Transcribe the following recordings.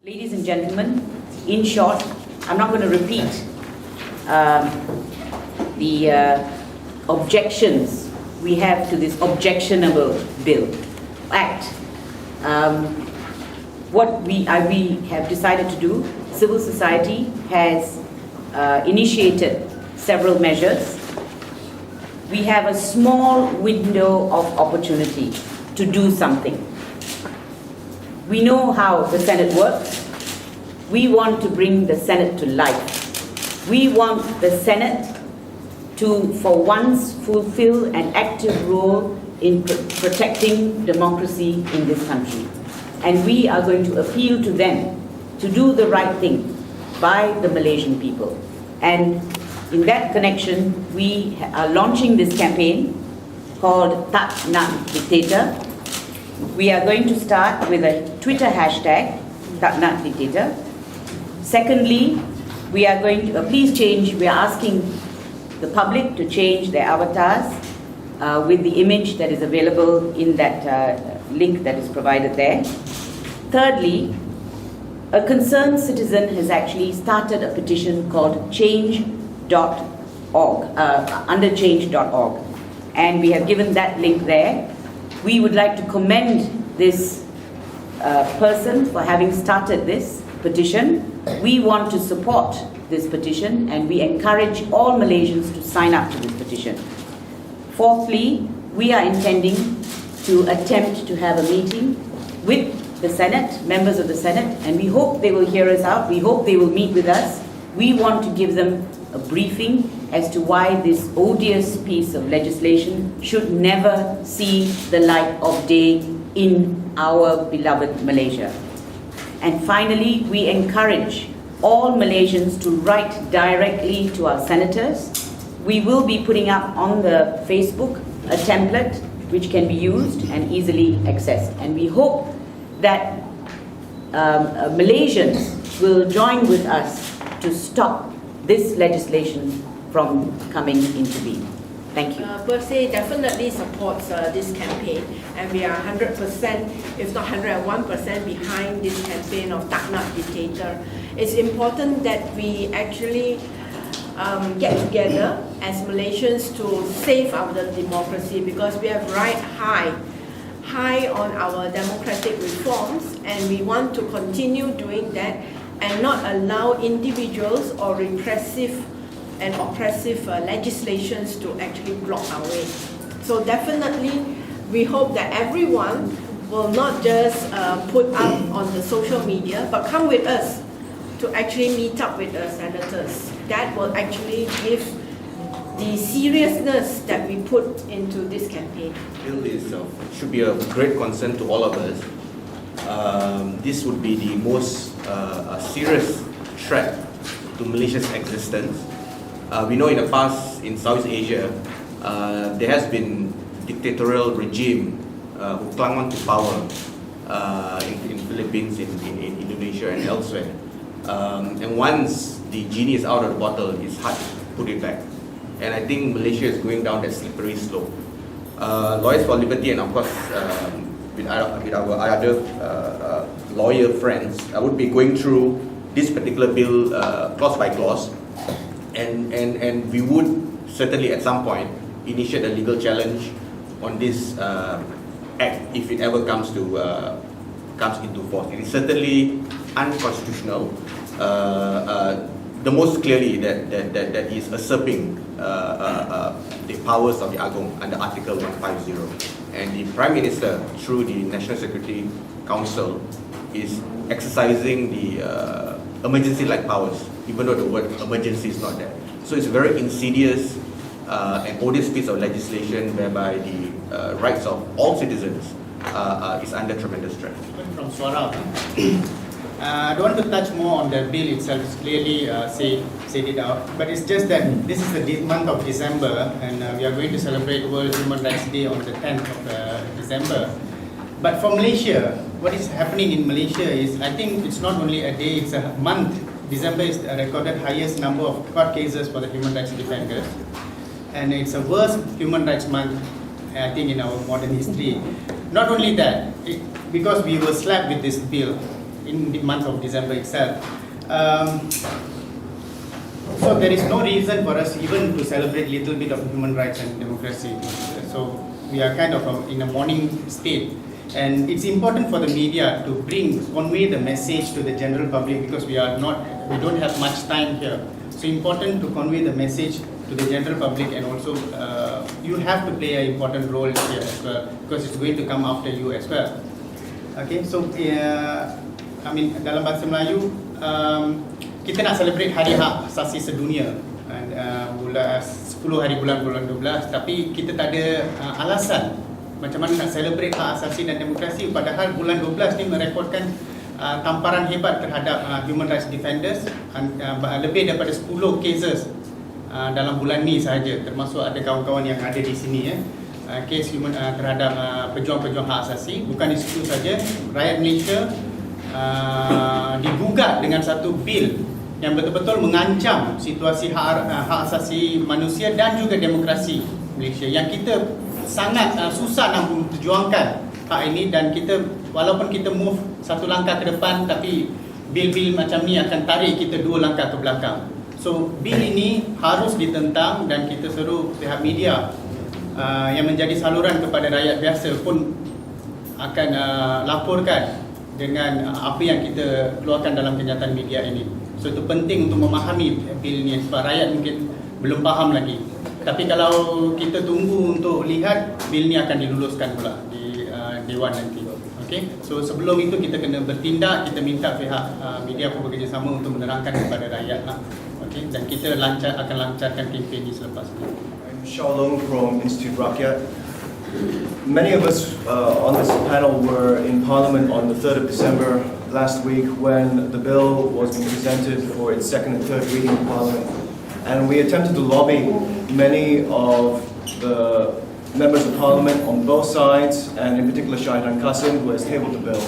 Ladies and gentlemen, in short, I'm not going to repeat the objections we have to this objectionable act. What we have decided to do, civil society has initiated several measures. We have a small window of opportunity to do something. We know how the Senate works. We want to bring the Senate to life. We want the Senate to, for once, fulfill an active role in protecting democracy in this country. And we are going to appeal to them to do the right thing by the Malaysian people. And in that connection, we are launching this campaign called Tak Nak Dictator. We are going to start with a Twitter hashtag, Tak Nak Dictator. Secondly, we are going to, we are asking the public to change their avatars with the image that is available in that link that is provided there. Thirdly, a concerned citizen has actually started a petition called change.org, under change.org. And we have given that link there. We would like to commend this person for having started this petition. We want to support this petition and we encourage all Malaysians to sign up to this petition. Fourthly, we are intending to attempt to have a meeting with the Senate, members of the Senate, and we hope they will hear us out. We hope they will meet with us. We want to give them a briefing as to why this odious piece of legislation should never see the light of day in our beloved Malaysia. And finally, we encourage all Malaysians to write directly to our senators. We will be putting up on the Facebook a template which can be used and easily accessed. And we hope that Malaysians will join with us to stop this legislation from coming into being. Thank you. Per se definitely supports this campaign, and we are 100%, if not 101% behind this campaign of Tak Nak Dictator. It's important that we actually get together as Malaysians to save our democracy, because we have right high on our democratic reforms, and we want to continue doing that and not allow individuals or repressive and oppressive legislations to actually block our way. So definitely, we hope that everyone will not just put up on the social media, but come with us to actually meet up with the senators. That will actually give the seriousness that we put into this campaign. Bill should be a great concern to all of us. This would be the most serious threat to Malaysia's existence. We know in the past in Southeast Asia, there has been dictatorial regime who clung on to power in Philippines, in Indonesia and elsewhere. And once the genie is out of the bottle, it's hard to put it back. And I think Malaysia is going down that slippery slope. Lawyers for Liberty and of course with our other lawyer friends, I would be going through this particular bill clause by clause. And we would certainly at some point initiate a legal challenge on this act if it ever comes into force. It is certainly unconstitutional. The most clearly that is usurping the powers of the Agong under Article 150. And the Prime Minister, through the National Security Council, is exercising the emergency-like powers, even though the word emergency is not there. So it's a very insidious and odious piece of legislation whereby the rights of all citizens is under tremendous threat. From Swara, I don't want to touch more on the bill itself. It's clearly said it out, but it's just that this is the month of December, and we are going to celebrate World Human Rights Day on the 10th of December. But for Malaysia, what is happening in Malaysia is, I think it's not only a day, it's a month. December is the recorded highest number of court cases for the human rights defenders. And it's the worst human rights month, I think, in our modern history. Not only that, because we were slapped with this bill, in the month of December itself. So there is no reason for us even to celebrate little bit of human rights and democracy. So we are kind of in a mourning state, and it's important for the media to convey the message to the general public, because we don't have much time here. So important to convey the message to the general public, and also you have to play an important role here as well, because it's going to come after you as well. Okay, so I mean dalam bahasa Melayu, kita nak celebrate Hari Hak Asasi Sedunia, bulan 10 hari bulan 12, tapi kita tak ada alasan macam mana nak celebrate hak asasi dan demokrasi, padahal bulan 12 ni merekodkan tamparan hebat terhadap human rights defenders, lebih daripada 10 cases dalam bulan ni sahaja, termasuk ada kawan-kawan yang ada di sini kes terhadap pejuang-pejuang hak asasi. Bukan itu saja, rakyat Malaysia digugat dengan satu bil yang betul-betul mengancam situasi hak asasi manusia dan juga demokrasi Malaysia, yang kita sangat susah nak memperjuangkan hak ini, dan kita walaupun kita move satu langkah ke depan, tapi bil-bil macam ni akan tarik kita 2 langkah ke belakang. So bil ini harus ditentang, dan kita seru pihak media yang menjadi saluran kepada rakyat biasa pun akan laporkan dengan apa yang kita keluarkan dalam kenyataan media ini. So itu penting untuk memahami bil ni, sebab rakyat mungkin belum faham lagi. Tapi kalau kita tunggu untuk lihat, bil ni akan diluluskan pula di Dewan nanti. Okay? So sebelum itu kita kena bertindak, kita minta pihak media pun bekerjasama untuk menerangkan kepada rakyat lah. Okay? Dan kita akan lancarkan kempen ini selepas ini. I'm Xiaolong from Institute Rakyat. Many of us on this panel were in Parliament on the 3rd of December last week when the bill was being presented for its second and third reading in Parliament. And we attempted to lobby many of the members of Parliament on both sides, and in particular Shahidan Qasim, who has tabled the bill.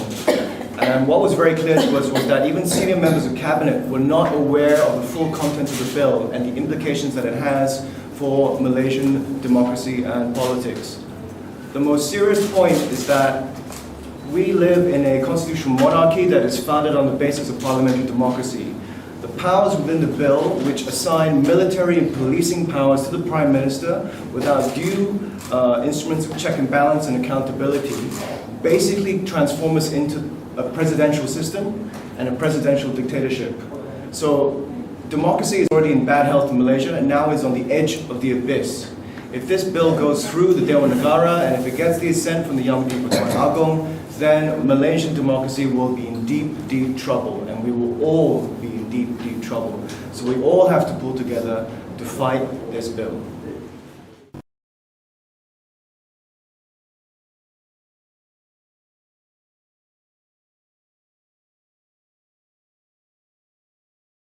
And what was very clear to us was that even senior members of Cabinet were not aware of the full contents of the bill and the implications that it has for Malaysian democracy and politics. The most serious point is that we live in a constitutional monarchy that is founded on the basis of parliamentary democracy. The powers within the bill, which assign military and policing powers to the Prime Minister without due instruments of check and balance and accountability, basically transform us into a presidential system and a presidential dictatorship. So democracy is already in bad health in Malaysia and now is on the edge of the abyss. If this bill goes through the Dewan Rakyat and if it gets the assent from the Yang Di-Pertuan Agong, then Malaysian democracy will be in deep, deep trouble, and we will all be in deep, deep trouble. So we all have to pull together to fight this bill.